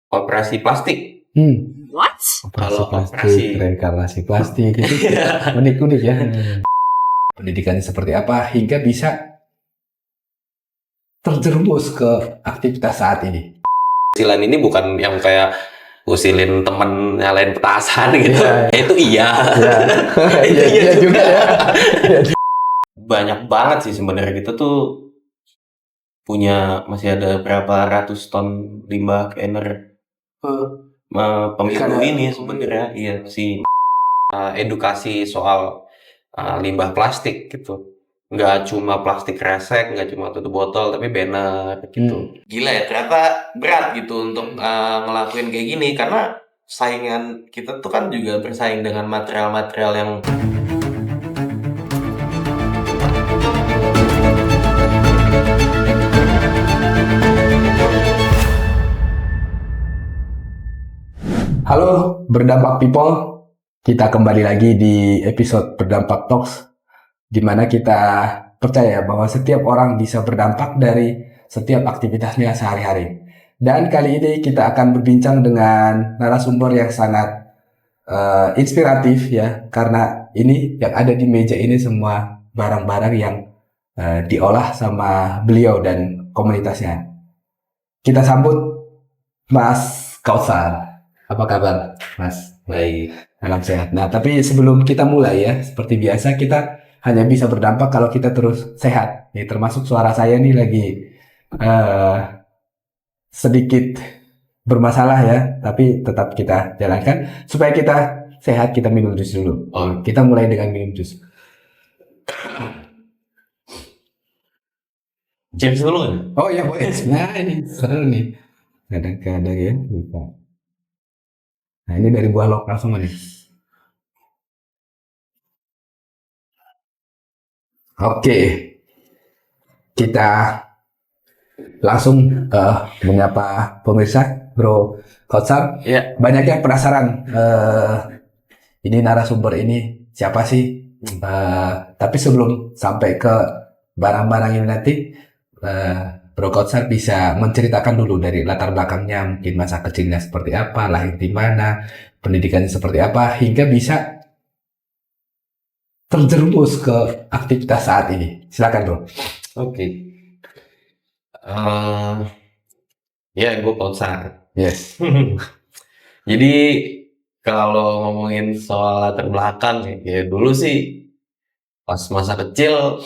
operasi plastik. What? Kalau Operasi plastik, operasi, reinkarnasi plastik itu unik-unik ya. Pendidikannya seperti apa hingga bisa terjerumus ke aktivitas saat ini. usilan ini bukan yang kayak usilin temen nyalain petasan gitu. Iya. Itu iya. Iya, iya juga ya. Banyak banget sih sebenarnya kita tuh masih ada berapa ratus ton limbah Kenner pemilu Karena- ini sebenarnya. Iya sih, edukasi soal limbah plastik gitu. Nggak cuma plastik kresek, nggak cuma tutup botol, tapi banner gitu. Gila ya, ternyata berat gitu untuk ngelakuin kayak gini, karena saingan kita tuh kan juga bersaing dengan material-material yang Halo, berdampak people. Kita kembali lagi di episode Berdampak Talks, di mana kita percaya bahwa setiap orang bisa berdampak dari setiap aktivitasnya sehari-hari. Dan kali ini kita akan berbincang dengan narasumber yang sangat inspiratif ya, karena ini yang ada di meja ini semua barang-barang yang diolah sama beliau dan komunitasnya. Kita sambut Mas Kautsar. Apa kabar, Mas? baik. Salam sehat. Nah, tapi sebelum kita mulai ya, seperti biasa kita hanya bisa berdampak kalau kita terus sehat. Ya, termasuk suara saya nih lagi sedikit bermasalah ya, tapi tetap kita jalankan supaya kita sehat. Kita minum jus dulu. Oh. Kita mulai dengan minum jus. Cheers dulu kan? Oh ya boleh. Nah ini seru nih. Kadang-kadang ya lupa. Nah ini dari buah lokal semua nih. Oke, kita langsung menyapa pemirsa, Bro Kautsar. Iya. Banyak yang penasaran ini narasumber ini siapa sih? Tapi sebelum sampai ke barang-barang ini nanti, Bro Kautsar bisa menceritakan dulu dari latar belakangnya, mungkin masa kecilnya seperti apa, lahir di mana, pendidikannya seperti apa, hingga bisa terjerumus ke aktivitas saat ini. Silakan, Bro. Oke. Ya, gue Kautsar. Yes. Jadi kalau ngomongin soal latar belakang ya dulu sih pas masa kecil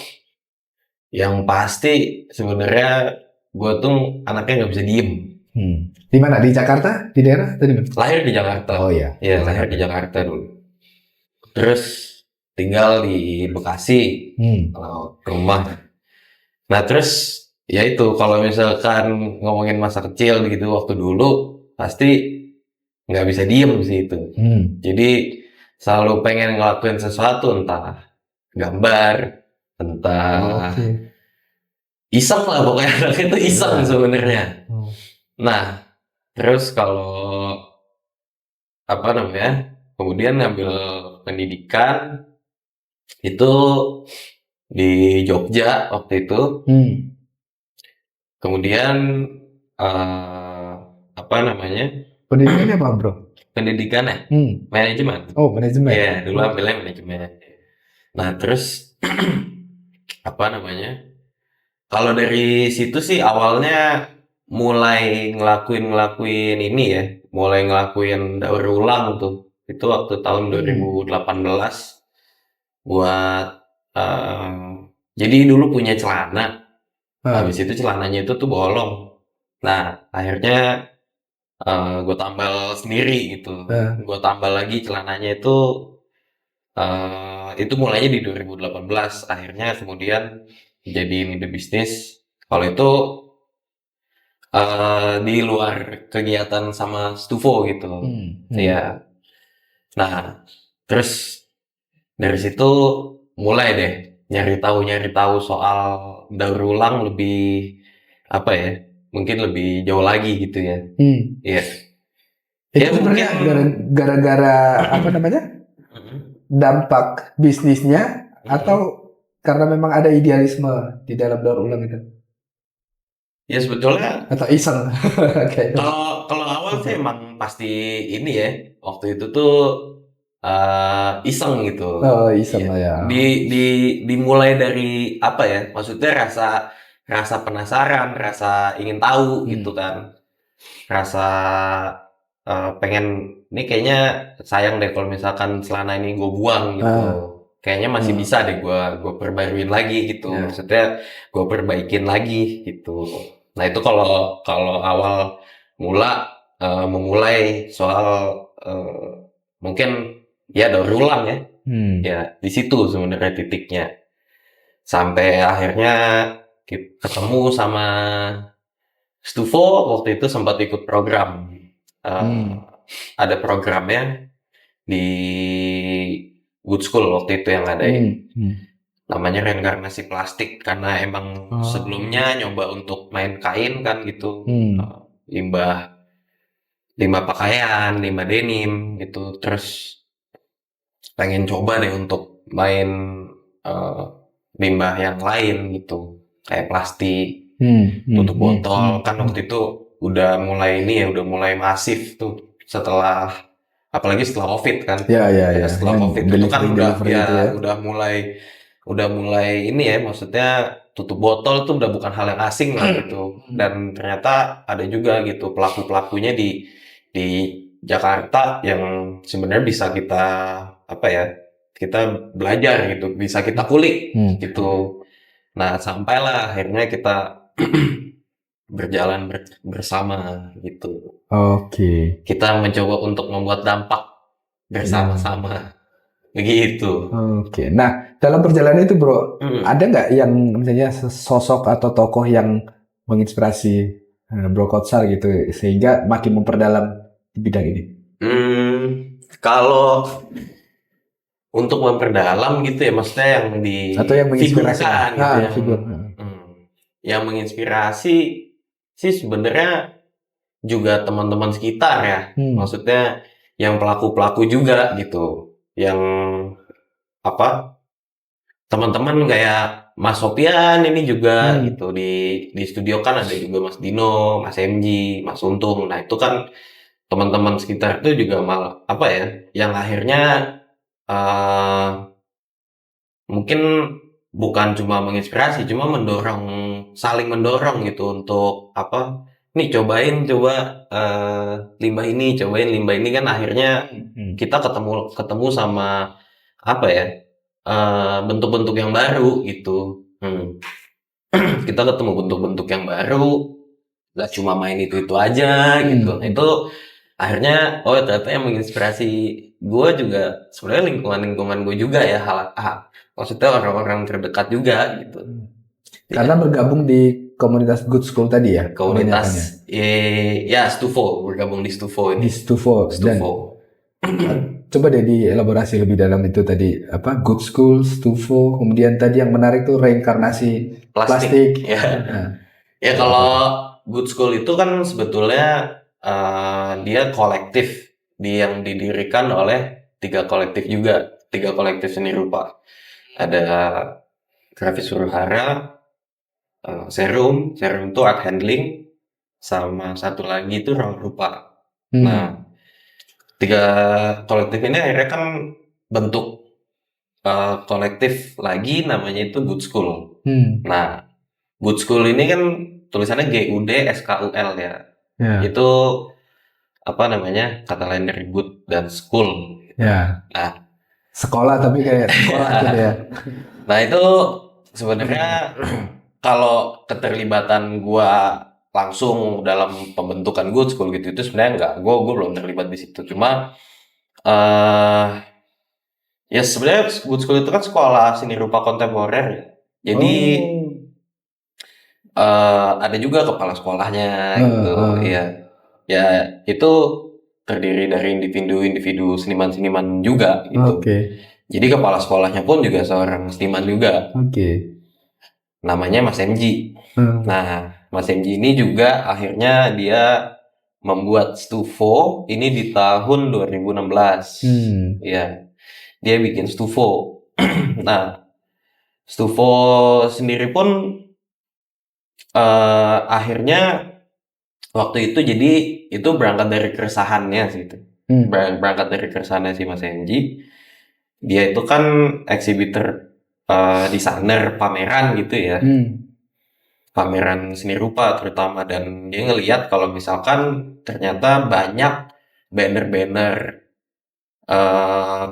yang pasti sebenarnya gue tuh anaknya nggak bisa diem. Di mana? Di Jakarta? Di daerah? Atau di mana? Lahir di Jakarta. Oh iya. Iya, lahir di Jakarta dulu. Terus tinggal di Bekasi, ke rumah. Nah terus ya itu kalau misalkan ngomongin masa kecil gitu waktu dulu pasti nggak bisa diem sih itu. Jadi selalu pengen ngelakuin sesuatu, entah gambar, entah iseng lah pokoknya. Anaknya itu iseng sebenarnya. Nah terus kalau apa namanya, kemudian ngambil pendidikan itu di Jogja waktu itu. Kemudian apa namanya, Pendidikannya apa, Bro? pendidikannya manajemen. Oh, manajemen. Iya, dulu ambilnya manajemen. Nah terus apa namanya, kalau dari situ sih awalnya mulai ngelakuin ini ya, mulai ngelakuin daur ulang tuh. Itu waktu tahun 2018 buat jadi dulu punya celana. Habis itu celananya itu tuh bolong. Nah akhirnya gue tambal sendiri gitu. Gue tambal lagi celananya itu mulainya di 2018. Akhirnya kemudian jadi ide bisnis. Kalau itu di luar kegiatan sama Stufo gitu. Ya. Nah, terus dari situ mulai deh nyari tahu soal daur ulang lebih apa ya? Mungkin lebih jauh lagi gitu ya. Iya. Itu sebenarnya gara-gara apa namanya? Dampak bisnisnya atau karena memang ada idealisme di dalam daur ulang itu? Ya sebetulnya atau iseng? Kayak kalau awal sih emang pasti ini ya, waktu itu tuh iseng gitu. oh iseng Iya. lah ya. Dimulai dari apa ya? Maksudnya rasa rasa penasaran, rasa ingin tahu gitu Hmm. kan. Rasa pengen ini kayaknya sayang deh kalau misalkan celana ini gue buang gitu. Ah, Kayaknya masih ah, bisa deh gue perbaruin lagi gitu. ya. Maksudnya gue perbaikin lagi gitu. Nah itu kalau kalau awal mula memulai soal eh, mungkin ya daur ulang ya. Hmm. Ya di situ sebenarnya titiknya. Sampai akhirnya ketemu sama Stufo waktu itu sempat ikut program. Eh, Hmm. ada programnya di Good School waktu itu yang ngadain. Hmm. Hmm. Namanya reinkarnasi plastik karena emang sebelumnya Oh. nyoba untuk main kain kan gitu. Hmm. Eh, limbah limbah pakaian, limbah denim gitu. Terus pengen coba deh untuk main eh, limbah yang lain gitu. Kayak plastik, Hmm. Hmm. tutup Hmm. botol Hmm. kan Hmm. waktu itu udah mulai ini ya udah mulai masif tuh setelah apalagi setelah COVID kan. Ya, ya, Ya ya. setelah Yang COVID itu kan delivery udah delivery ya itu ya. udah mulai ini ya maksudnya tutup botol itu udah bukan hal yang asing lah gitu. Hmm. Dan ternyata ada juga gitu pelaku-pelakunya di Jakarta yang sebenarnya bisa kita apa ya kita belajar gitu, bisa kita kulik Hmm. gitu. Nah, sampailah akhirnya kita berjalan bersama gitu. Oke. Kita mencoba untuk membuat dampak Hmm. bersama-sama begitu. Oke. Nah, dalam perjalanan itu, Bro, Hmm. ada nggak yang misalnya sosok atau tokoh yang menginspirasi Bro Kotsar gitu sehingga makin memperdalam di bidang ini? Kalau untuk memperdalam gitu ya, maksudnya yang Atau yang menginspirasi lah. difigurkan gitu, Ah, yang figur. yang menginspirasi sih sebenarnya juga teman-teman sekitar ya. Hmm. Maksudnya yang pelaku-pelaku juga gitu. Yang apa? Teman-teman kayak Mas Sopian ini juga Hmm. gitu di studio kan ada juga Mas Dino, Mas MG, Mas Untung. Nah, itu kan teman-teman sekitar itu juga malah apa ya? Yang akhirnya eh mungkin bukan cuma menginspirasi, cuma mendorong, saling mendorong gitu untuk apa? Nih coba limbah ini, cobain limbah ini kan akhirnya Hmm. kita ketemu ketemu sama apa ya? Bentuk-bentuk yang baru gitu. Kita ketemu bentuk-bentuk yang baru, nggak cuma main itu aja gitu. Nah, Hmm. itu akhirnya oh ternyata yang menginspirasi gue juga sebenarnya lingkungan gue juga ya maksudnya orang-orang terdekat juga gitu Hmm. ya Karena bergabung di komunitas Good School tadi ya, kebanyakannya. komunitas ya Stufo bergabung di Stufo Di ini Stufo. Dan Stufo coba deh dielaborasi lebih dalam itu tadi apa Good School, Stufo, kemudian tadi yang menarik tuh reinkarnasi plastik plastik. ya Nah, ya itu apa kalau tuh? Good School itu kan sebetulnya dia kolektif yang didirikan oleh tiga kolektif seni rupa ada Grafis Suruhara, Serum itu art handling, sama satu lagi itu ruang rupa. Nah, Hmm. tiga kolektif ini akhirnya kan bentuk kolektif lagi namanya itu Good School. Hmm. Nah, Good School ini kan tulisannya GUD SKUL ya. Ya, Itu apa namanya kata lain dari good dan school. ya. Nah, Sekolah tapi kayak sekolah gitu ya. nah itu sebenarnya kalau keterlibatan gua langsung dalam pembentukan Good School gitu itu sebenarnya enggak, gua belum terlibat di situ. Cuma eh ya sebenarnya Good School itu kan sekolah seni rupa kontemporer ya. Jadi Oh. ada juga kepala sekolahnya gitu. Ya, Uh. ya itu terdiri dari individu-individu seniman-seniman juga gitu. Oke. Jadi kepala sekolahnya pun juga seorang seniman juga. Oke. Namanya Mas MG. Hmm. Nah, Mas MG ini juga akhirnya dia membuat Stufo ini di tahun 2016. Hmm. Ya, dia bikin Stufo. Nah, Stufo sendiri pun Akhirnya waktu itu jadi itu berangkat dari keresahannya sih itu. Berangkat dari keresahannya si Mas MJ. Dia itu kan exhibitor, desainer pameran gitu ya. Pameran seni rupa terutama, dan dia ngelihat kalau misalkan ternyata banyak banner-banner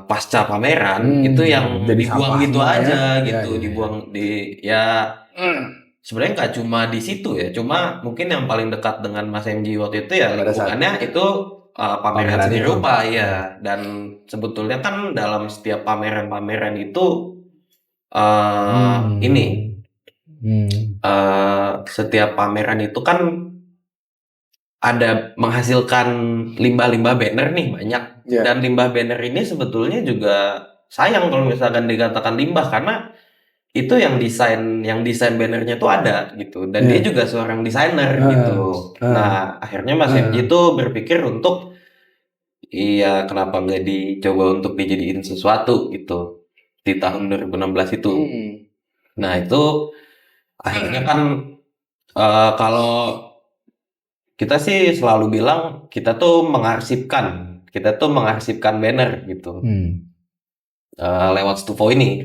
pasca pameran itu yang jadi dibuang sampah gitu semua ya. aja Ya, gitu, ya, dibuang di ya sebenarnya nggak cuma di situ ya, cuma mungkin yang paling dekat dengan Mas MJ waktu itu ya Pada saat lingkungannya itu pameran pameran seni itu. rupa ya. Dan sebetulnya kan dalam setiap pameran-pameran itu ini setiap pameran itu kan ada menghasilkan limbah-limbah banner nih banyak. Ya. Dan limbah banner ini sebetulnya juga sayang kalau misalkan dikatakan limbah, karena itu yang desain bannernya tuh ada gitu, dan dia juga seorang desainer gitu. Nah, akhirnya Mas MJ tuh berpikir untuk iya kenapa nggak dicoba untuk dijadiin sesuatu gitu di tahun 2016 itu. Nah, itu akhirnya kan kalau kita sih selalu bilang kita tuh mengarsipkan banner gitu lewat Stufo ini.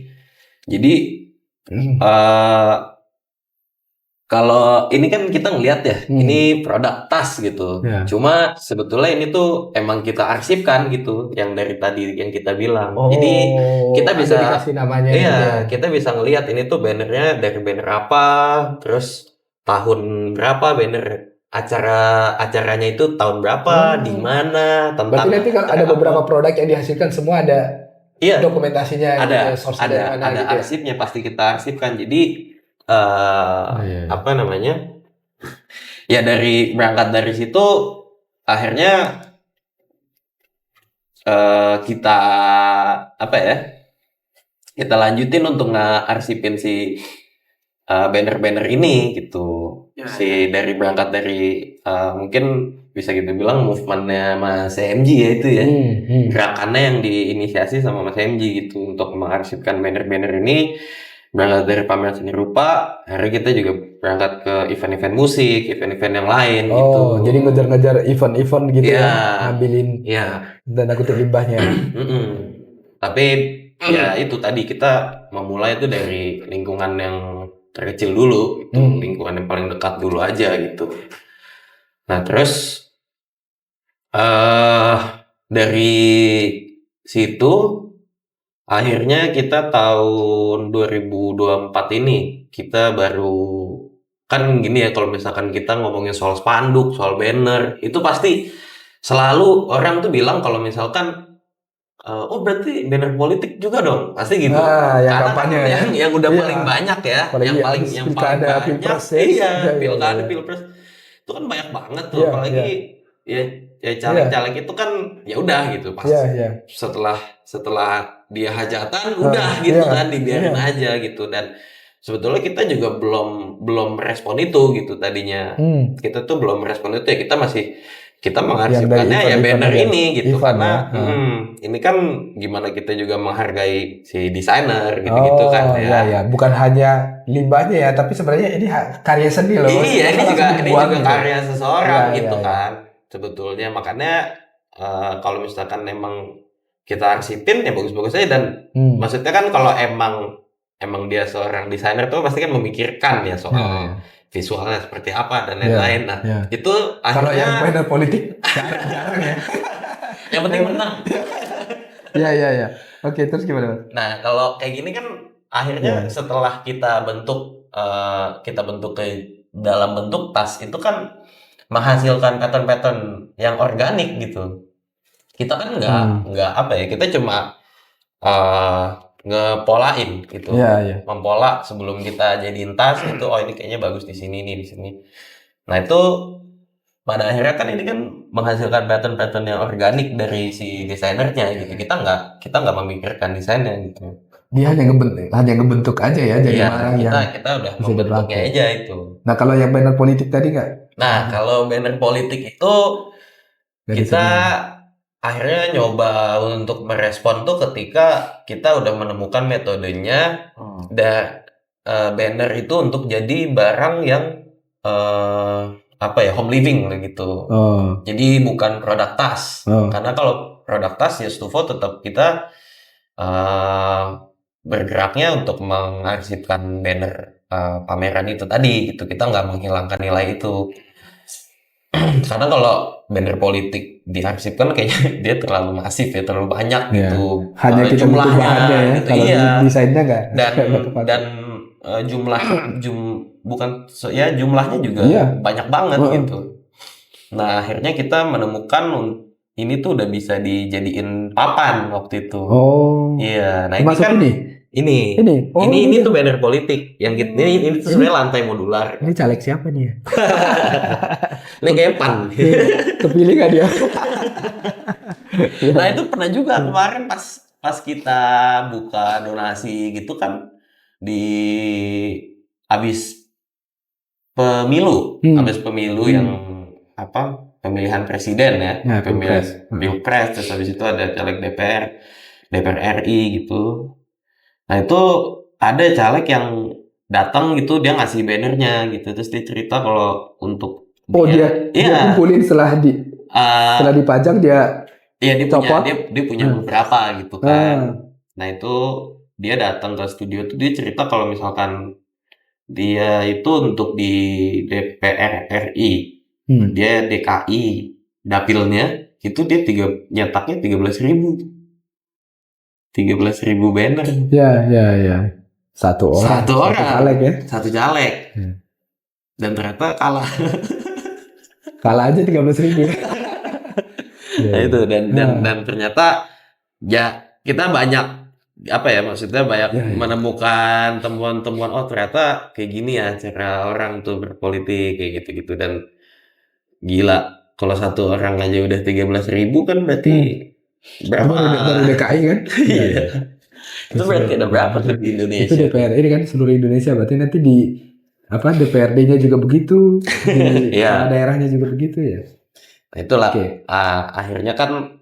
Jadi kalau ini kan kita ngeliat ya, ini produk tas gitu. Ya. Cuma sebetulnya ini tuh emang kita arsipkan gitu, yang dari tadi yang kita bilang. Jadi kita bisa dikasih namanya iya, gitu ya. kita bisa ngelihat ini tuh bannernya dari banner apa, terus tahun berapa banner acaranya itu tahun berapa, di mana, Berarti tentang nanti kalau acara ada beberapa apa. produk yang dihasilkan semua ada Iya, dokumentasinya gitu ya, source dari mana ada gitu ya. arsipnya, pasti kita arsipkan. Jadi apa namanya? Ya berangkat dari situ akhirnya kita apa ya? Kita lanjutin untuk ngarsipin si banner-banner ini gitu. Dari berangkat dari mungkin bisa gitu bilang movementnya Mas MJ ya itu ya. Gerakannya yang diinisiasi sama Mas MJ gitu untuk mengarsipkan banner-banner ini. Berangkat dari pameran seni rupa, akhirnya kita juga berangkat ke event-event musik, event-event yang lain gitu. Jadi ngejar-ngejar event-event gitu Iya, ya, ngambilin iya. dan kutip limbahnya. Tapi ya itu tadi kita memulai itu dari lingkungan yang terkecil dulu, itu lingkungan yang paling dekat dulu aja gitu. Nah terus dari situ akhirnya kita tahun 2024 ini kita baru kan gini ya, kalau misalkan kita ngomongin soal spanduk, soal banner, itu pasti selalu orang tuh bilang kalau misalkan oh berarti banner politik juga dong, pasti gitu. Yang Karena kampanye kan yang udah paling banyak ya, apalagi yang paling pilkada, banyak, pilpres ya. iya, Iya. pilkada, pilpres itu kan banyak banget tuh, Iya, apalagi ya caleg-caleg itu kan ya udah gitu pas setelah dia hajatan udah gitu kan dibiarin aja gitu. Dan sebetulnya kita juga belum respon itu gitu tadinya. Kita tuh belum respon itu ya, kita mengarsipkannya ya banner ini gitu, karena ini kan gimana kita juga menghargai si desainer gitu-gitu kan ya. Ya, bukan hanya limbahnya ya, tapi sebenarnya ini karya seni loh. Iya, ini juga gitu. karya seseorang gitu kan. Sebetulnya makanya kalau misalkan emang kita arsipin ya bagus-bagus aja. Dan maksudnya kan kalau emang dia seorang desainer tuh pasti kan memikirkan ya soal visualnya seperti apa dan lain-lain. Nah, itu kalau akhirnya yang banner politik jarang ya. Yang penting menang. Iya. Oke, terus gimana? Nah, kalau kayak gini kan akhirnya setelah kita bentuk ke dalam bentuk tas, itu kan menghasilkan pattern-pattern yang organik gitu. Kita kan nggak apa ya, kita cuma ngepolain gitu. Mempola sebelum kita jadiin tas itu, oh ini kayaknya bagus di sini nih, di sini. Nah, itu pada akhirnya kan ini kan menghasilkan pattern-pattern yang organik dari si desainernya gitu. Kita nggak memikirkan desainnya gitu. Dia hanya ngebentuk aja ya, jadi barang yang kita udah membentuknya aja itu. Nah, kalau yang banner politik tadi nggak? Nah, kalau banner politik itu kita akhirnya nyoba untuk merespon tuh ketika kita udah menemukan metodenya banner itu untuk jadi barang yang apa ya, home living gitu. Jadi bukan produk tas. Karena kalau produk tas ya Stufo tetap kita bergeraknya untuk mengarsipkan banner pameran itu tadi gitu. Kita nggak menghilangkan nilai itu. Karena kalau banner politik diarsipkan kayaknya dia terlalu masif ya, terlalu banyak gitu. Hanya kita butuh jumlahnya bahannya ya. gitu, Kalau iya. desainnya nggak Dan jumlahnya juga banyak banget gitu. Nah, akhirnya kita menemukan ini tuh udah bisa dijadiin papan waktu itu. Iya, nah ini Masuk kan ini. ini tuh banner politik yang ini tuh sebenarnya lantai modular. Ini caleg siapa nih ya? Ini kayak PAN. Kepilih nggak dia? Nah itu pernah juga kemarin pas kita buka donasi gitu kan di habis pemilu yang apa, pemilihan presiden ya, pemilihan pilpres, terus habis itu ada caleg DPR RI gitu. Nah itu ada caleg yang datang gitu, dia ngasih bannernya gitu, terus dia cerita kalau untuk dia kumpulin setelah dipajang dia punya beberapa gitu kan. Nah itu dia datang ke studio tuh, dia cerita kalau misalkan dia itu untuk di DPR RI, dia DKI dapilnya itu dia nyetaknya 13.000 banner. Ya. Satu orang. Satu caleg. Dan ternyata kalah. Kalah aja 13.000. Nah itu dan ternyata ya kita banyak apa ya, maksudnya banyak menemukan temuan-temuan, oh ternyata kayak gini ya cara orang tuh berpolitik kayak gitu-gitu. Dan gila kalau satu orang aja udah 13.000 kan berarti berapa? Baru DKI kan? Iya. Itu berarti ada berapa tuh di Indonesia? Itu DPR ini kan seluruh Indonesia, berarti nanti di DPRD-nya juga begitu, di daerahnya juga begitu ya. Nah itulah akhirnya kan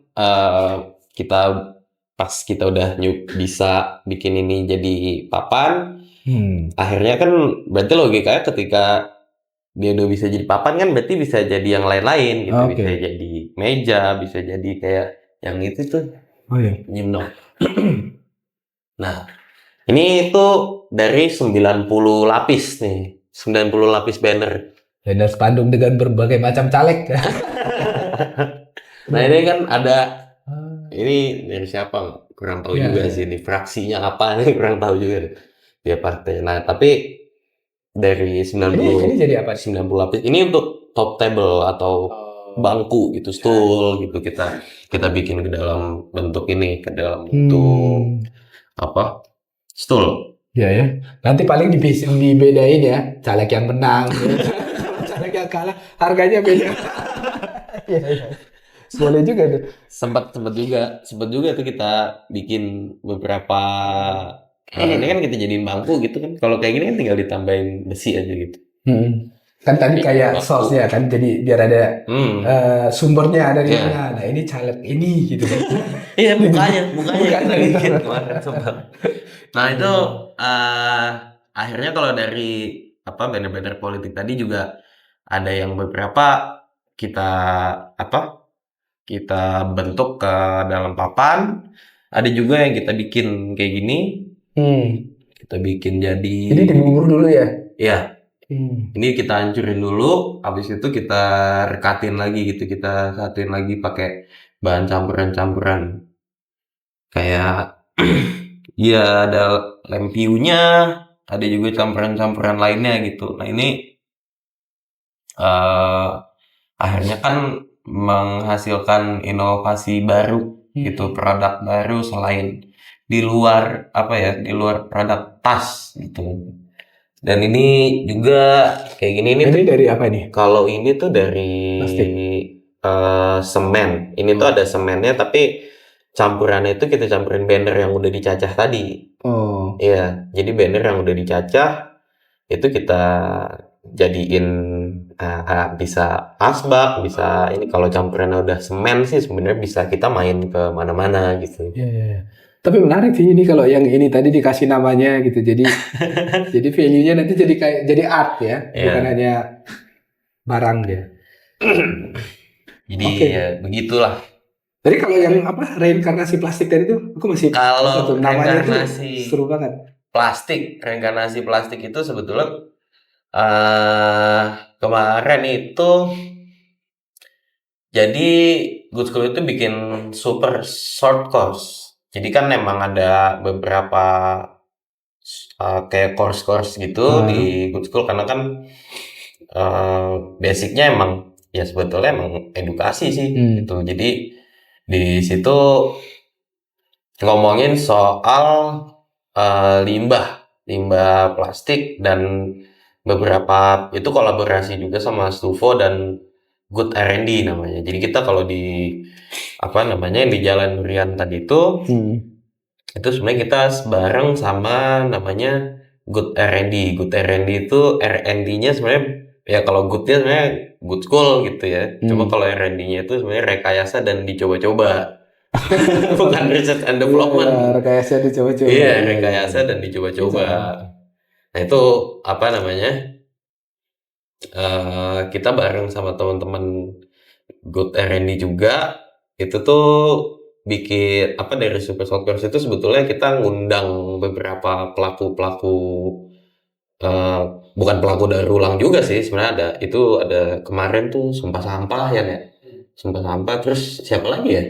kita pas kita udah bisa bikin ini jadi papan, akhirnya kan berarti logikanya ketika dia udah bisa jadi papan kan berarti bisa jadi yang lain-lain gitu. Bisa jadi meja, bisa jadi kayak yang itu tuh nyimno. Nah ini tuh dari 90 lapis nih, 90 lapis banner spanduk dengan berbagai macam caleg. Nah ini kan ada, ini dari siapa kurang tahu juga sih, ini fraksinya apa nih kurang tahu juga dia partai. Nah tapi dari 90 ini jadi apa? 90 lapis ini untuk top table atau bangku gitu, stool gitu, kita bikin ke dalam bentuk ini, ke dalam bentuk apa, stool. Ya. Nanti paling dibedain ya, caleg yang menang, caleg yang kalah, harganya beda. Boleh juga tuh. Sempat juga tuh kita bikin beberapa. Ini kan kita jadiin bangku gitu kan. Kalau kayak gini kan tinggal ditambahin besi aja gitu. Kan tadi kayak sosnya kan, jadi biar ada sumbernya ada di mana. Nah ini caleg ini gitu kan. Iya mukanya dikit kemarin sempat. Nah itu akhirnya kalau dari banner-banner politik tadi juga ada yang beberapa kita bentuk ke dalam papan. Ada juga yang kita bikin kayak gini. Kita bikin jadi. Jadi dibubur dulu ya? Iya. Ini kita hancurin dulu, habis itu kita rekatin lagi gitu, kita satuin lagi pakai bahan campuran-campuran. Kayak ya ada lem piunya, ada juga campuran-campuran lainnya gitu. Nah ini akhirnya kan menghasilkan inovasi baru gitu, produk baru selain di luar produk tas gitu. Dan ini juga kayak gini nih. Ini dari apa nih? Kalau ini tuh dari semen. Ini tuh ada semennya, tapi campurannya itu kita campurin banner yang udah dicacah tadi. Iya, jadi banner yang udah dicacah itu kita jadiin bisa asbak, bisa ini. Kalau campurannya udah semen sih sebenarnya bisa kita main ke mana-mana gitu. Iya. Tapi menarik sih ini kalau yang ini tadi dikasih namanya gitu. Jadi value-nya nanti jadi kayak jadi art ya, bukan hanya barang dia. Jadi Oke. ya begitulah. Jadi kalau yang apa reinkarnasi plastik tadi itu aku masih Kalau namanya tuh reinkarnasi seru banget. reinkarnasi plastik itu sebetulnya kemarin itu jadi Good School itu bikin super short course. Jadi kan memang ada beberapa kayak course-course gitu di Good School karena kan basicnya emang ya sebetulnya emang edukasi sih gitu. Jadi di situ ngomongin soal limbah plastik dan beberapa itu kolaborasi juga sama Stufo dan Good R&D namanya. Jadi kita kalau di apa namanya di Jalan Durian tadi itu sebenarnya kita bareng sama namanya Good R&D. Good R&D itu R&D-nya sebenarnya ya kalau Good-nya sebenarnya Good School gitu ya. Cuma kalau R&D-nya itu sebenarnya rekayasa dan dicoba-coba. Bukan research and development. Iya, rekayasa dicoba-coba. Iya, rekayasa dan dicoba-coba. Nah itu apa namanya? Kita bareng sama teman-teman Good R&D juga. Itu tuh bikin apa dari Super Softwares itu sebetulnya kita ngundang beberapa pelaku-pelaku bukan pelaku daur ulang juga sih sebenarnya ada kemarin tuh Sumpah Sampah ya Sumpah Sampah terus siapa lagi ya?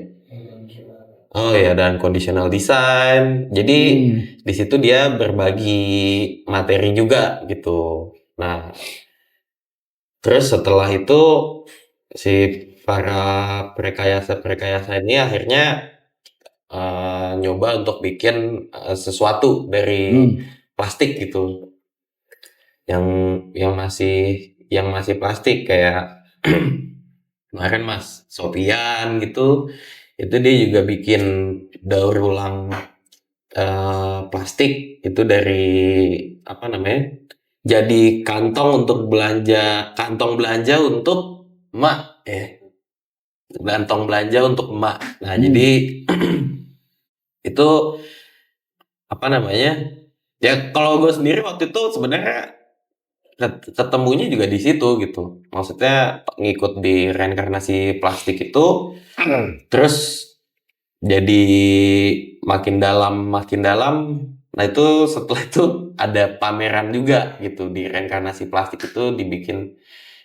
Oh ya, dan conditional design. Jadi di situ dia berbagi materi juga gitu. Nah, terus setelah itu si para perekayasa ini akhirnya nyoba untuk bikin sesuatu dari plastik gitu. Yang masih plastik kayak kemarin Mas Sofian gitu. Itu dia juga bikin daur ulang plastik itu dari apa namanya? Jadi kantong belanja untuk emak kantong belanja untuk emak. Nah, jadi itu apa namanya? Ya kalau gue sendiri waktu itu sebenarnya ketemunya juga di situ gitu. Maksudnya ngikut di reinkarnasi plastik itu terus jadi makin dalam. Nah itu setelah itu ada pameran juga gitu di reinkarnasi plastik itu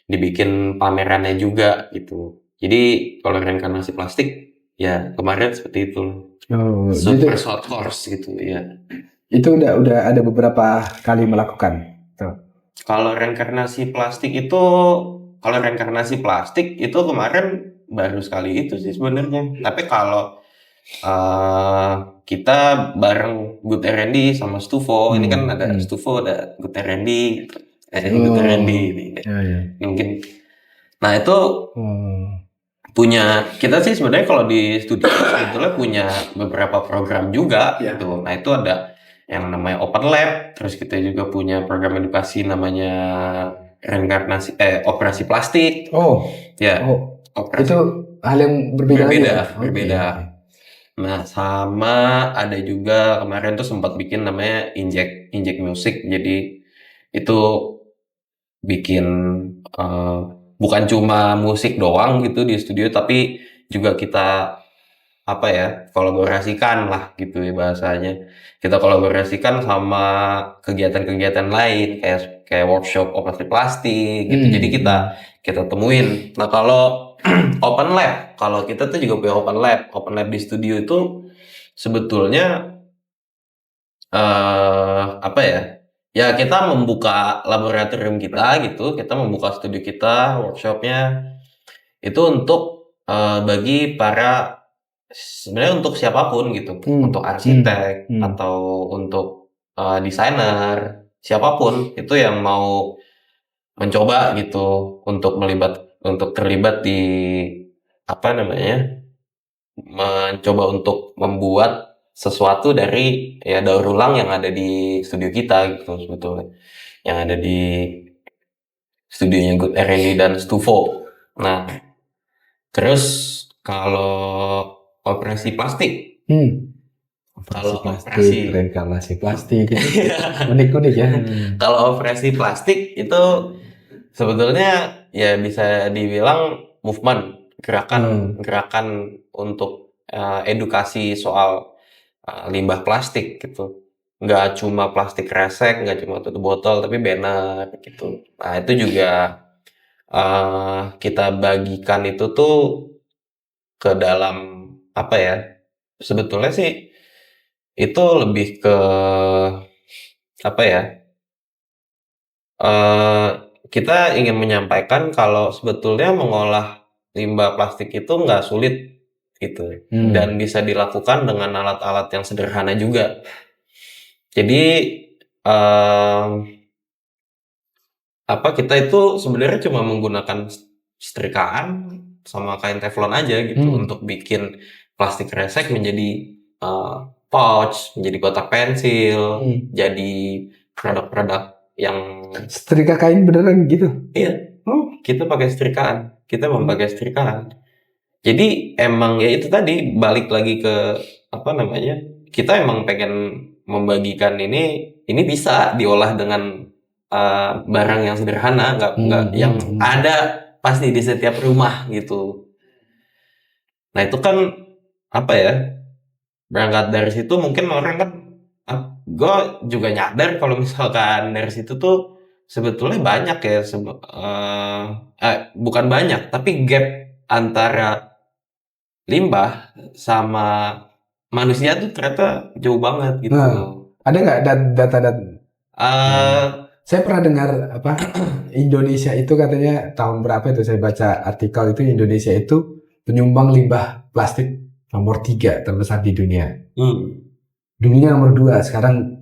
dibikin pamerannya juga gitu. Jadi kalau reinkarnasi plastik ya kemarin seperti itu. Super short course gitu ya. Itu udah ada beberapa kali melakukan. Kalau reinkarnasi plastik itu kemarin baru sekali itu sih sebenarnya. Tapi kalau kita bareng Good R&D sama Stufo, ini kan ada Stufo, ada Good R&D, Good R&D ini. Mungkin. Nah itu kita sih sebenarnya kalau di studio sebetulnya punya beberapa program juga gitu. Nah itu ada yang namanya Open Lab, terus kita juga punya program edukasi namanya reinkarnasi operasi plastik. Itu hal yang berbeda. Berbeda. Nah, sama ada juga kemarin tuh sempat bikin namanya Inject Music. Jadi itu bikin bukan cuma musik doang gitu di studio, tapi juga kita kolaborasikan lah gitu ya bahasanya. Kita kolaborasikan sama kegiatan-kegiatan lain kayak workshop operasi plastik gitu. Jadi kita temuin. Nah, kalau open lab, kalau kita tuh juga punya open lab di studio itu sebetulnya ya kita membuka laboratorium kita gitu, kita membuka studio kita, workshopnya itu untuk bagi para sebenarnya untuk siapapun gitu, untuk arsitek atau untuk desainer, siapapun itu yang mau mencoba gitu untuk terlibat di apa namanya, mencoba untuk membuat sesuatu dari ya daur ulang yang ada di studio kita gitu sebetulnya, yang ada di studionya Good R&D dan Stufo. Nah, terus kalau operasi plastik, Kalau plastik, operasi, reinkarnasi plastik, itu unik-unik ya. kalau operasi plastik itu sebetulnya ya bisa dibilang movement, gerakan untuk edukasi soal limbah plastik gitu. Nggak cuma plastik kresek, nggak cuma tutup botol, tapi banner gitu. Nah itu juga kita bagikan itu tuh ke dalam apa ya? Sebetulnya sih itu lebih ke apa ya? eh kita ingin menyampaikan kalau sebetulnya mengolah limbah plastik itu nggak sulit gitu dan bisa dilakukan dengan alat-alat yang sederhana juga. Jadi em, apa kita itu sebenarnya cuma menggunakan setrikaan sama kain teflon aja gitu untuk bikin plastik kresek menjadi eh, pouch, menjadi kotak pensil, jadi produk-produk yang Setrika kain beneran gitu. iya, kita pakai setrikaan. Kita memakai setrikaan. Jadi emang ya itu tadi balik lagi ke apa namanya? Kita emang pengen membagikan ini bisa diolah dengan barang yang sederhana, nggak yang ada pasti di setiap rumah gitu. Nah itu kan apa ya? Berangkat dari situ mungkin orang kan, gue juga nyadar kalau misalkan dari situ tuh sebetulnya banyak ya, bukan banyak, tapi gap antara limbah sama manusia tuh ternyata jauh banget gitu. Ada nggak data-data? Eh, Saya pernah dengar apa Indonesia itu katanya tahun berapa itu saya baca artikel itu Indonesia itu penyumbang limbah plastik nomor 3 terbesar di dunia. Dunia nomor 2, sekarang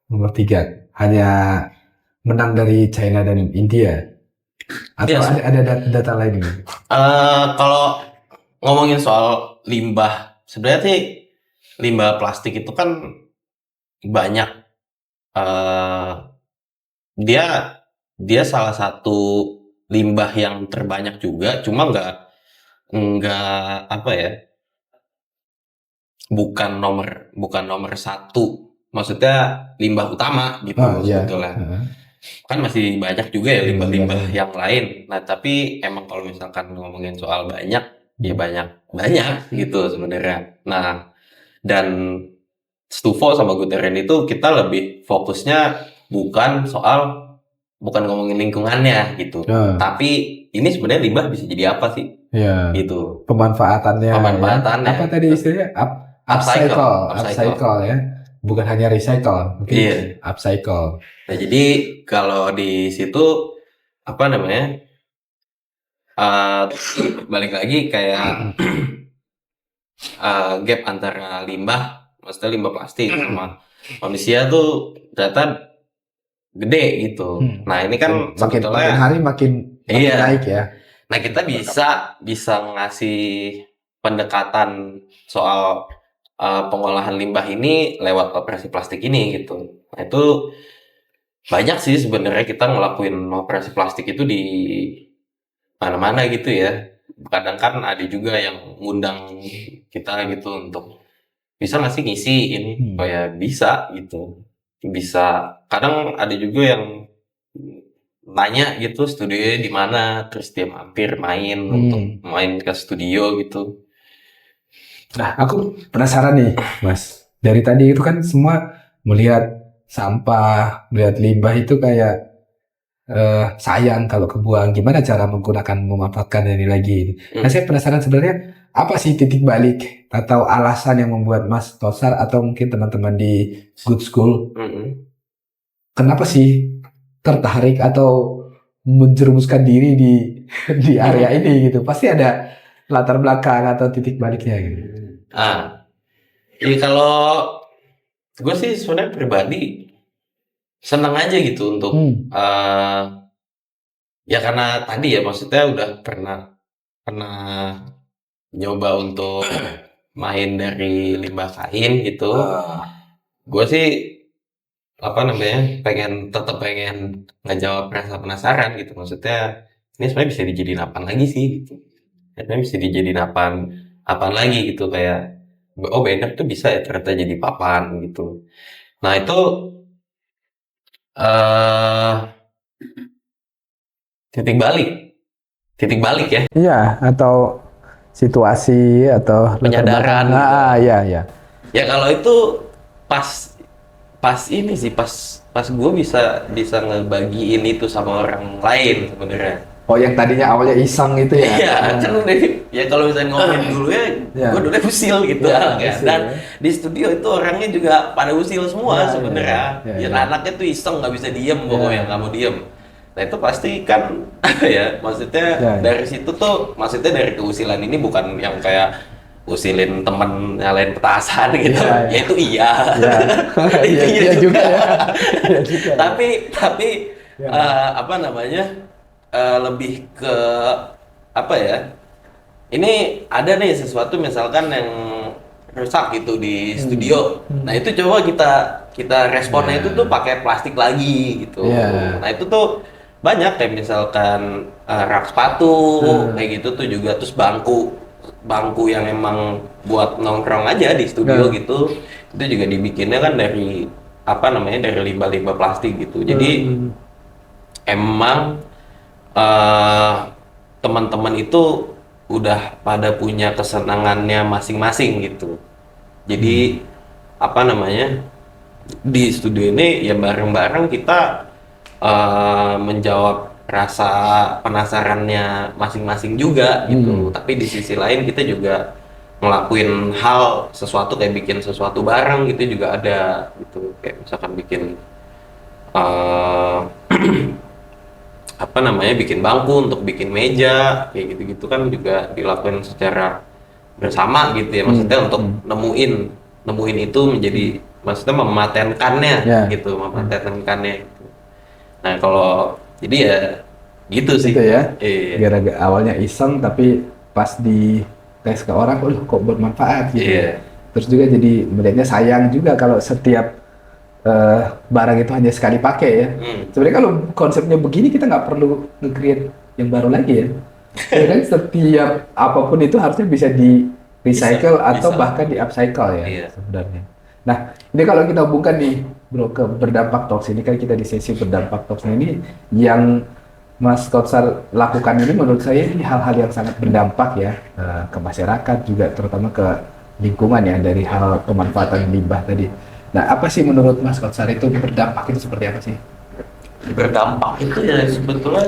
nomor 3. Hanya menang dari China dan India. Atau Yes. ada data lain? Kalau ngomongin soal limbah, sebenarnya sih limbah plastik itu kan banyak. Dia dia salah satu limbah yang terbanyak juga, cuma nggak apa ya, bukan nomor satu. Maksudnya limbah utama gitu sebetulnya. Kan masih banyak juga ya limbah-limbah yang lain. Nah, tapi emang kalau misalkan ngomongin soal banyak, ya banyak gitu sebenarnya. Nah, dan Stufo sama Guderian itu kita lebih fokusnya bukan ngomongin lingkungannya gitu. Tapi ini sebenarnya limbah bisa jadi apa sih? Gitu. Pemanfaatannya. Apa tadi istilahnya? Upcycle ya. Bukan hanya recycle, mungkin upcycle. Nah, jadi kalau di situ apa namanya? Balik lagi kayak gap antara limbah, maksudnya limbah plastik sama manusia tuh ternyata gede gitu. Nah ini kan makin hari makin naik ya. Nah kita bisa ngasih pendekatan soal pengolahan limbah ini lewat operasi plastik ini gitu. Nah itu banyak sih sebenarnya kita ngelakuin operasi plastik itu di mana-mana gitu ya. Kadang kan ada juga yang ngundang kita gitu untuk bisa nggak sih ngisi ini, oh ya bisa gitu, bisa. Kadang ada juga yang nanya gitu studionya di mana, terus dia mampir main untuk main ke studio gitu. Nah, aku penasaran nih, Mas. Dari tadi itu kan semua melihat sampah, melihat limbah itu kayak sayang kalau kebuang. Gimana cara memanfaatkan ini lagi? Nah, saya penasaran sebenarnya apa sih titik balik atau alasan yang membuat Mas Tosar atau mungkin teman-teman di Good School kenapa sih tertarik atau menjerumuskan diri di area ini gitu? Pasti ada latar belakang atau titik baliknya gitu. Jadi kalau gue sih sebenarnya pribadi senang aja gitu untuk ya karena tadi ya maksudnya udah pernah nyoba untuk main dari limbah kain gitu. Gue sih apa namanya tetap pengen ngejawab rasa penasaran gitu, maksudnya ini sebenarnya bisa dijadiin apaan lagi sih gitu. Sebenarnya bisa dijadiin apaan lagi gitu, kayak oh banner tuh bisa ya ternyata jadi papan gitu. Nah itu eh titik balik, titik balik ya, Iya, atau situasi atau latar belakang. penyadaran gitu. Iya, iya. Ya kalau itu pas pas ini sih pas gue bisa bisa ngebagiin itu sama orang lain sebenarnya. Oh, yang tadinya awalnya iseng itu ya. Iya, kan ya kalau misalnya ngomongin dulu ya, Iya. gue dulu usil gitu Iya, ya. usil, Dan ya. di studio itu orangnya juga pada usil semua Iya, sebenarnya. iya, Ya, iya, iya. anaknya tuh iseng nggak bisa diem Iya. pokoknya nggak mau diem. Nah itu pasti kan ya, maksudnya Iya, iya. dari situ tuh, maksudnya dari keusilan ini bukan yang kayak usilin temen nyalain petasan gitu. Iya, iya. Ya itu iya. Iya. Itu Iya, iya juga ya. Iya juga. Ya. Tapi Ya. apa namanya, lebih ke apa ya, ini ada nih sesuatu misalkan yang rusak gitu di studio. Nah itu coba kita kita responnya itu tuh pakai plastik lagi gitu. Iya. Nah itu tuh banyak kayak misalkan rak sepatu kayak gitu tuh juga, terus bangku bangku yang emang buat nongkrong aja di studio gitu, itu juga dibikinnya kan dari apa namanya, dari limbah-limbah plastik gitu. Jadi emang teman-teman itu udah pada punya kesenangannya masing-masing gitu. Jadi apa namanya, di studio ini ya bareng-bareng kita menjawab rasa penasarannya masing-masing juga gitu. Tapi di sisi lain kita juga ngelakuin hal sesuatu kayak bikin sesuatu bareng gitu juga ada gitu. Kayak misalkan bikin eh, apa namanya, bikin bangku untuk bikin meja kayak gitu-gitu kan juga dilakuin secara bersama gitu ya, maksudnya untuk nemuin itu menjadi, maksudnya mematenkannya Ya. gitu, mematenkannya gitu. Nah kalau jadi ya gitu sih. Gitu ya. Iya. Gara-gara awalnya iseng tapi pas di tes ke orang, kok bermanfaat gitu. Iya. Terus juga jadi melihatnya sayang juga kalau setiap barang itu hanya sekali pakai ya. Sebenarnya kalau konsepnya begini kita nggak perlu nge-create yang baru lagi ya. Ya kan setiap apapun itu harusnya bisa di recycle atau bisa. bahkan di upcycle ya Iya. sebenarnya. Nah, ini kalau kita hubungkan nih bro ke berdampak talks ini, kan kita di sesi berdampak talks ini yang Mas Kautsar lakukan ini menurut saya ini hal-hal yang sangat berdampak ya ke masyarakat juga, terutama ke lingkungan ya, dari hal pemanfaatan limbah tadi. Nah, apa sih menurut Mas Kautsar itu berdampak itu seperti apa sih? Berdampak itu ya sebetulnya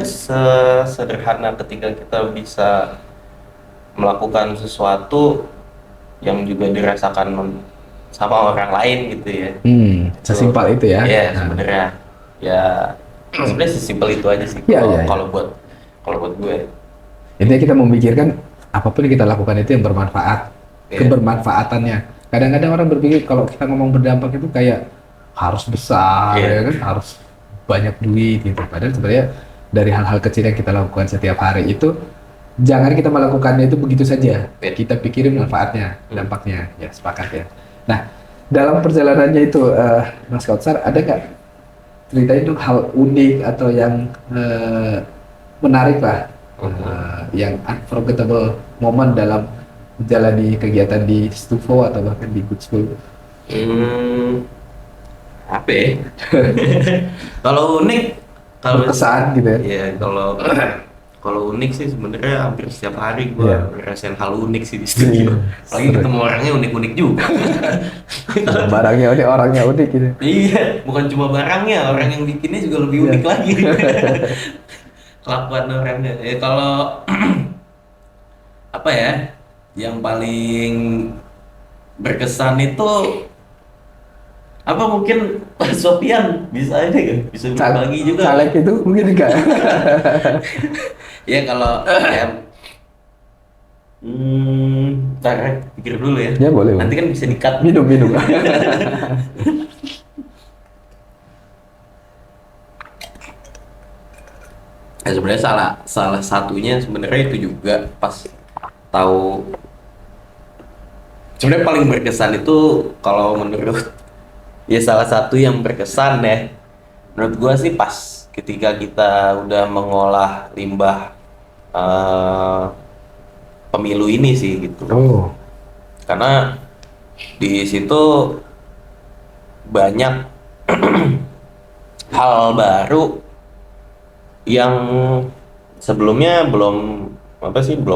sederhana ketika kita bisa melakukan sesuatu yang juga dirasakan sama orang lain gitu ya. Sesimpel itu ya. Iya, sebenarnya ya sebenarnya sesimpel itu aja sih Iya, kalau iya, iya. kalau buat gue. Intinya kita memikirkan apapun yang kita lakukan itu yang bermanfaat, Iya. kebermanfaatannya. Kadang-kadang orang berpikir kalau kita ngomong berdampak itu kayak harus besar, Iya. ya kan, harus banyak duit gitu. Padahal sebenarnya dari hal-hal kecil yang kita lakukan setiap hari itu, jangan kita melakukannya itu begitu saja. Iya. Kita pikirin manfaatnya, dampaknya. Ya, sepakat ya. Nah, dalam perjalanannya itu, Mas Kautsar, ada nggak ceritain dong hal unik atau yang menarik lah, yang unforgettable moment dalam menjalani kegiatan di Stufo atau bahkan di Good School? Apa ya? Kalau unik, kalau Berkesan gitu ya. ya kalau unik sih sebenarnya hampir setiap hari gue Iya. ngerasain hal unik sih di studio. Apalagi Seru. ketemu orangnya unik-unik juga. Barangnya unik, orangnya unik gitu. Iya, bukan cuma barangnya, orang yang bikinnya juga lebih unik lagi. Kelakuan orangnya. Ya kalau apa ya, yang paling berkesan itu apa, mungkin Pak Sofian bisa aja kan, bisa berbagi juga. Caleg itu mungkin enggak. Ya kalau ya, ntar pikir dulu ya. Ya, boleh, Nanti boleh. kan bisa di-cut. Minum. Ya, sebenarnya salah satunya sebenarnya itu juga pas tahu, sebenarnya paling berkesan itu kalau menurut ya, salah satu yang berkesan ya menurut gua sih pas ketika kita udah mengolah limbah pemilu ini sih gitu. Oh, Karena Di situ banyak hal baru yang sebelumnya belum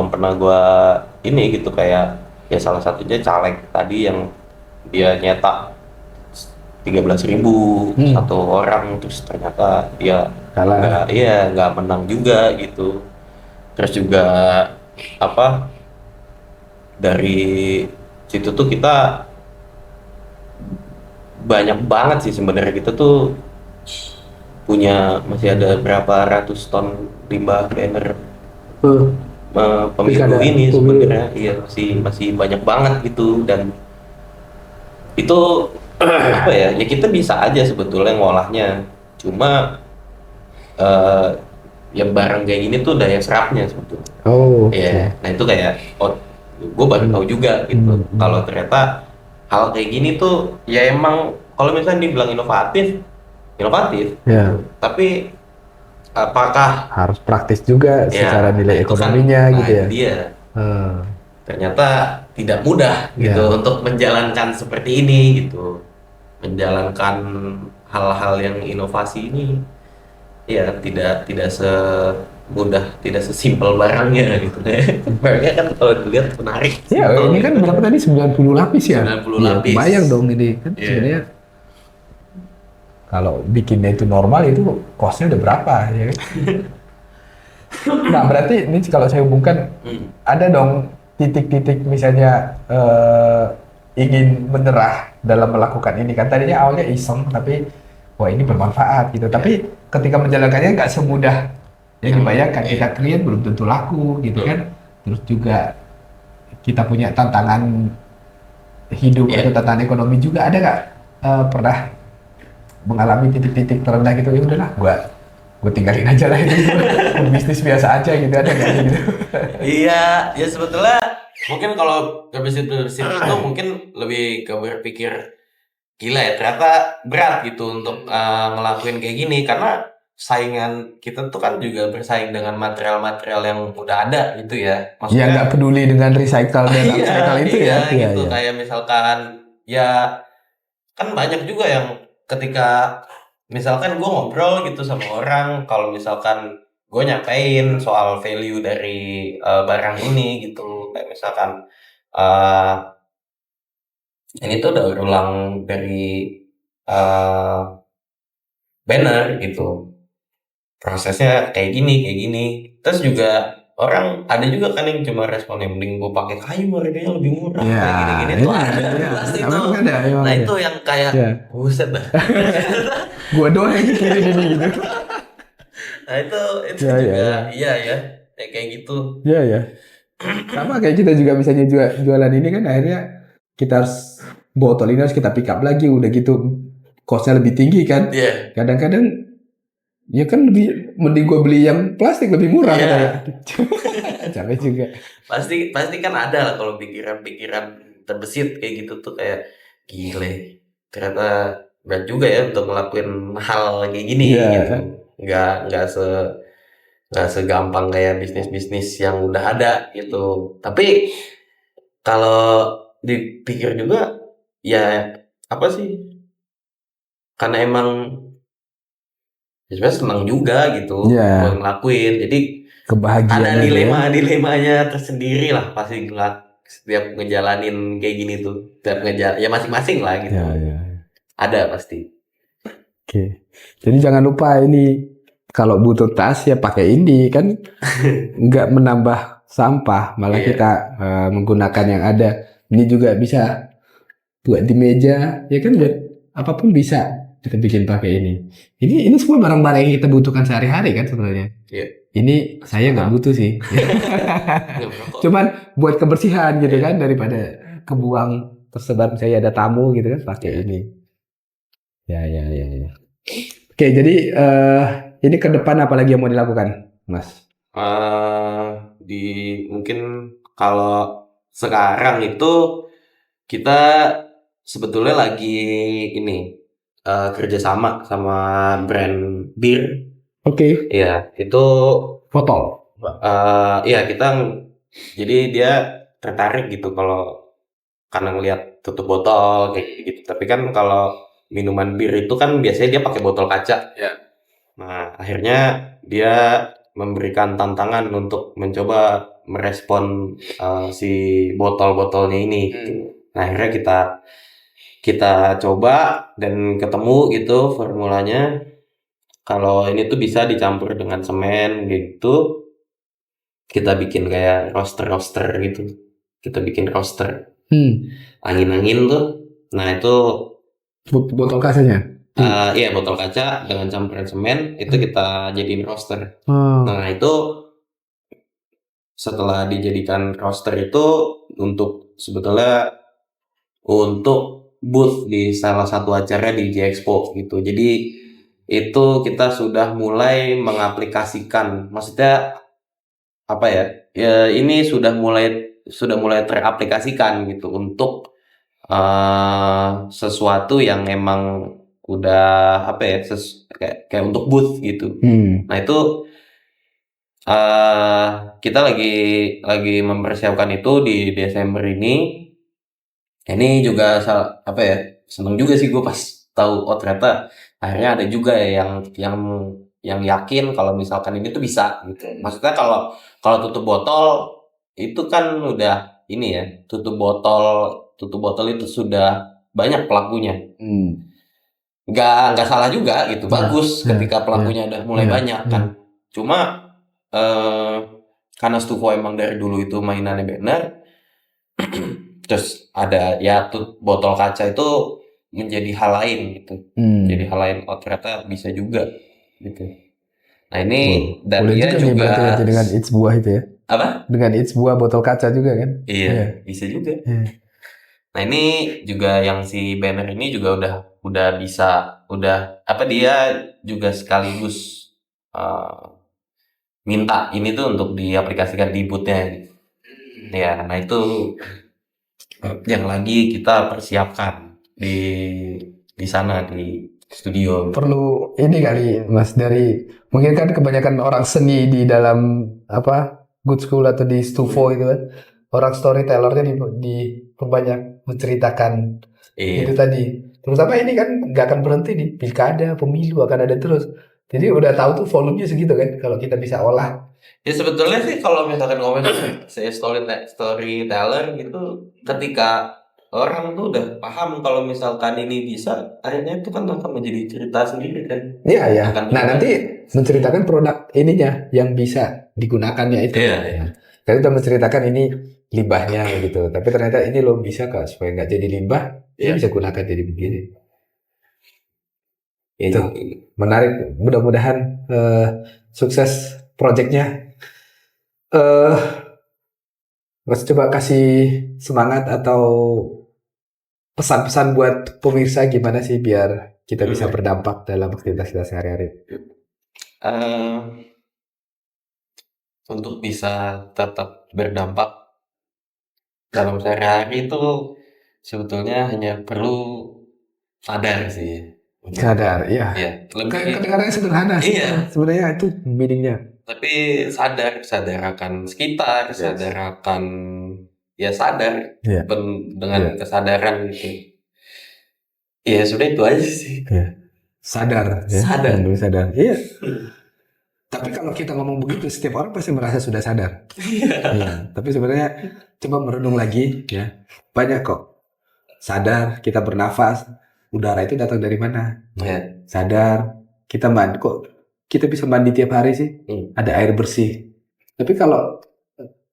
pernah gua ini gitu, kayak ya salah satunya caleg tadi yang dia nyetak 13.000 satu orang, terus ternyata dia Kalah. nggak menang juga gitu. Terus juga apa, dari situ tuh kita banyak banget sih sebenarnya, kita tuh masih ada berapa ratus ton limbah banner pemilu Pilkada, ini pemilu. sebenarnya. Iya, masih banyak banget gitu. Dan itu apa ya, kita bisa aja sebetulnya ngolahnya, cuma eh, ya barang kayak gini tuh daya serapnya sebetulnya. Oh, Iya, nah itu kayak, oh, gue baru tahu juga gitu kalau ternyata hal kayak gini tuh ya emang kalau misalnya dibilang inovatif, inovatif, ya, tapi apakah harus praktis juga secara ya, nah nilai itu kan, ekonominya nah gitu itu ya. dia, Hmm, ternyata tidak mudah gitu ya. untuk menjalankan seperti ini gitu, menjalankan hal-hal yang inovasi ini, ya tidak tidak semudah, tidak sesimpel barangnya gitu. Barangnya kan kalau dilihat menarik, Ya, simple ini kan gitu, berapa tadi? 90 lapis ya? 90 Iya, lapis. kebayang dong ini. Kan Iya. sebenarnya kalau bikinnya itu normal itu costnya udah berapa ya kan? Nah, berarti ini kalau saya hubungkan Hmm. ada dong titik-titik misalnya ingin menyerah dalam melakukan ini kan tadinya awalnya iseng tapi wah ini bermanfaat gitu. Tapi ketika menjalankannya nggak semudah yang dibayangkan. Kita create belum tentu laku gitu kan. Terus juga kita punya tantangan hidup Iya. atau tantangan ekonomi juga. Ada nggak pernah mengalami titik-titik terendah gitu? Ya udahlah, gue tinggalin aja lah itu. Bisnis biasa aja gitu, ada nggak gitu? Iya, ya sebetulnya mungkin kalau berpikir itu mungkin lebih ke berpikir, gila ya ternyata berat gitu untuk ngelakuin kayak gini, karena saingan kita tuh kan juga bersaing dengan material-material yang udah ada gitu ya. Ya Maksudnya nggak peduli dengan recycle dan iya, upcycle itu iya ya. Iya, gitu, iya. kayak misalkan ya kan banyak juga yang ketika misalkan gue ngobrol gitu sama orang, kalau misalkan gue nyampein soal value dari barang ini gitu, kayak misalkan eh ini tuh udah ulang dari eh banner gitu, prosesnya kayak gini, terus juga orang ada juga kan yang cuma respon, yang mending gue pakai kayu harganya lebih murah Ya, kayak gini-gini tuh ini ada ya, pasti ya, tuh. memang ada, memang Nah ada. itu yang kayak Ya, buset dah. gua doang yang mikirin ini gitu. Nah itu Ya, ya, juga ya, iya ya, kayak gitu. ya, ya. Sama kayak kita juga misalnya jualan ini kan akhirnya kita harus botol ini harus kita pick up lagi, udah gitu costnya lebih tinggi kan. Iya. Kadang-kadang ya kan lebih mending gue beli yang plastik lebih murah Iya, katanya. Capek juga. pasti pasti kan ada lah kalau pikiran-pikiran terbesit kayak gitu tuh, kayak gile. Ternyata berat juga ya untuk ngelakuin hal kayak gini gitu. Iya. Nggak segampang kayak bisnis-bisnis yang udah ada gitu. Tapi kalau dipikir juga ya apa sih? Karena emang ya sebenarnya senang juga gitu buat Iya. ngelakuin. Jadi ada Kebahagiaannya tuh ya. dilema-dilemanya tersendiri lah pasti setiap ngejalanin kayak gini tuh. Setiap ya masing-masing lah gitu. Ya, ya. Ada pasti. Oke. Jadi jangan lupa ini kalau butuh tas ya pakai ini kan nggak menambah sampah, malah Iya. kita menggunakan yang ada. Ini juga bisa buat di meja, ya kan buat apapun bisa kita bikin pakai ini. Ini semua barang-barang yang kita butuhkan sehari-hari kan sebenarnya. Iya. Ini saya nggak butuh sih. Nggak merokok. Cuman buat kebersihan gitu kan daripada kebuang tersebar misalnya ada tamu gitu kan pakai ini. Ya, ya, ya, ya. Oke, jadi ini ke depan apa lagi yang mau dilakukan, Mas? Di mungkin kalau sekarang itu kita sebetulnya lagi ini kerjasama sama brand bir. Oke, Iya, itu foto. iya kita jadi dia tertarik gitu kalau karena ngelihat tutup botol kayak gitu. Tapi kan kalau minuman bir itu kan biasanya dia pakai botol kaca. Ya. Nah, akhirnya dia memberikan tantangan untuk mencoba merespon si botol-botolnya ini. Nah, akhirnya kita coba dan ketemu gitu formulanya. Kalau ini tuh bisa dicampur dengan semen gitu. Kita bikin kayak roster gitu. Kita bikin roster. Angin-angin tuh. Nah, itu Botol kacanya. iya, botol kaca dengan campuran semen itu kita jadiin roster. Nah, itu setelah dijadikan roster itu sebetulnya untuk booth di salah satu acara di J-Expo gitu. Jadi itu kita sudah mulai mengaplikasikan, maksudnya apa ya? Ya ini sudah mulai teraplikasikan gitu untuk sesuatu yang emang udah apa ya, kayak untuk booth gitu. Nah, itu kita lagi mempersiapkan itu di Desember ini. Ini juga apa ya, seneng juga sih gue pas tahu ternyata akhirnya ada juga ya yang yakin kalau misalkan ini tuh bisa gitu. Maksudnya kalau tutup botol itu kan udah ini ya, tutup botol itu sudah banyak pelakunya. Nggak salah juga gitu, bagus ketika pelakunya udah mulai banyak kan. Cuma karena Stufo emang dari dulu itu mainannya benar, terus ada ya botol kaca itu menjadi hal lain gitu. Jadi hal lain, ternyata bisa juga gitu. Nah, ini dan boleh dia juga nanti dengan It's buah itu ya. Apa? Dengan It's buah botol kaca juga kan? Iya, bisa juga. Nah, ini juga yang si banner ini juga udah bisa, apa, dia juga sekaligus minta ini tuh untuk diaplikasikan di booth-nya. Ya, nah itu yang lagi kita persiapkan di sana di studio. Perlu ini kali Mas, dari mungkin kan kebanyakan orang seni di dalam apa Good School atau di Stufo itu kan, orang storytellernya diperbanyak menceritakan itu tadi. Terutama ini kan nggak akan berhenti nih, pilkada, pemilu akan ada terus. Jadi udah tahu tuh volumenya segitu kan, kalau kita bisa olah. Ya sebetulnya sih kalau misalkan ngomongin saya storyteller gitu, ketika orang tuh udah paham kalau misalkan ini bisa, akhirnya itu kan akan menjadi cerita sendiri kan. Iya ya. Nah, nanti menceritakan produk ininya yang bisa digunakannya itu. Iya. Kita udah menceritakan ini limbahnya gitu, tapi ternyata ini lo bisa kak supaya nggak jadi limbah, ini bisa gunakan jadi begini. Itu menarik. Mudah-mudahan sukses projectnya. Mas coba kasih semangat atau pesan-pesan buat pemirsa gimana sih biar kita bisa berdampak dalam aktivitas kita sehari-hari. Untuk bisa tetap berdampak dalam sehari-hari itu sebetulnya hanya perlu sadar sih. Sadar, iya. Kadang-kadang sederhana sih. Iya. Sebenarnya itu meaningnya. Tapi sadar akan sekitar, sadar akan sadar dengan kesadaran gitu. Ya sudah itu aja sih. Sadar. Iya. Tapi kalau kita ngomong begitu, setiap orang pasti merasa sudah sadar. Iya. Tapi sebenarnya coba merenung lagi ya. Banyak kok. Sadar kita bernafas. Udara itu datang dari mana? Sadar kita mandi, kok kita bisa mandi tiap hari sih? Ada air bersih. Tapi kalau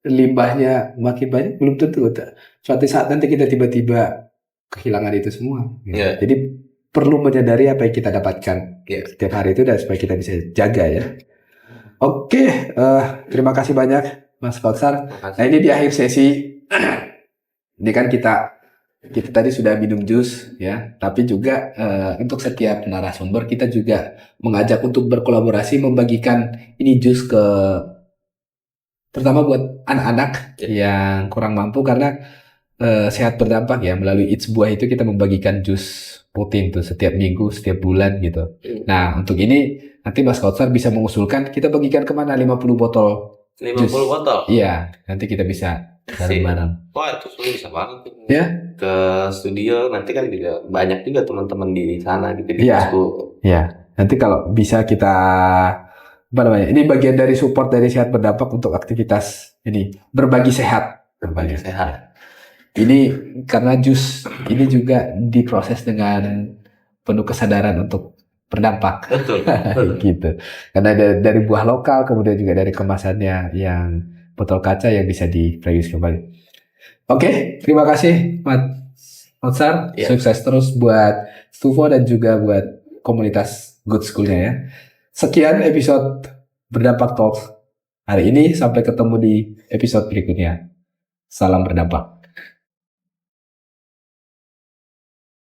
limbahnya makin banyak, belum tentu. Suatu saat nanti kita tiba-tiba kehilangan itu semua. Jadi perlu menyadari apa yang kita dapatkan setiap hari itu, dan supaya kita bisa jaga ya. Oke, terima kasih banyak Mas Kautsar. Nah, ini di akhir sesi. Ini kan kita tadi sudah minum jus ya, tapi juga untuk setiap narasumber kita juga mengajak untuk berkolaborasi membagikan ini jus terutama buat anak-anak yang kurang mampu, karena sehat berdampak ya. Melalui It's Buah itu kita membagikan jus rutin tuh setiap minggu, setiap bulan gitu. Nah, untuk ini nanti Mas Kautsar bisa mengusulkan kita bagikan kemana 50 botol. 50 botol? Iya, nanti kita bisa bareng-bareng. Wah, itu sebenarnya bisa banget tuh. Ya? Ke studio nanti kan juga banyak juga teman-teman di sana gitu di Iya. Cusco. Ya, nanti kalau bisa kita apa namanya? Ini bagian dari support dari Sehat Berdampak untuk aktivitas ini berbagi sehat. Berbagi sehat. Ini karena jus ini juga diproses dengan penuh kesadaran untuk berdampak. Betul. Gitu. Karena dari buah lokal, kemudian juga dari kemasannya yang botol kaca yang bisa di-reuse kembali. Oke, terima kasih Mas Sar. Ya. Sukses terus buat Stufo dan juga buat komunitas Good School-nya ya. Sekian episode Berdampak Talks hari ini. Sampai ketemu di episode berikutnya. Salam berdampak.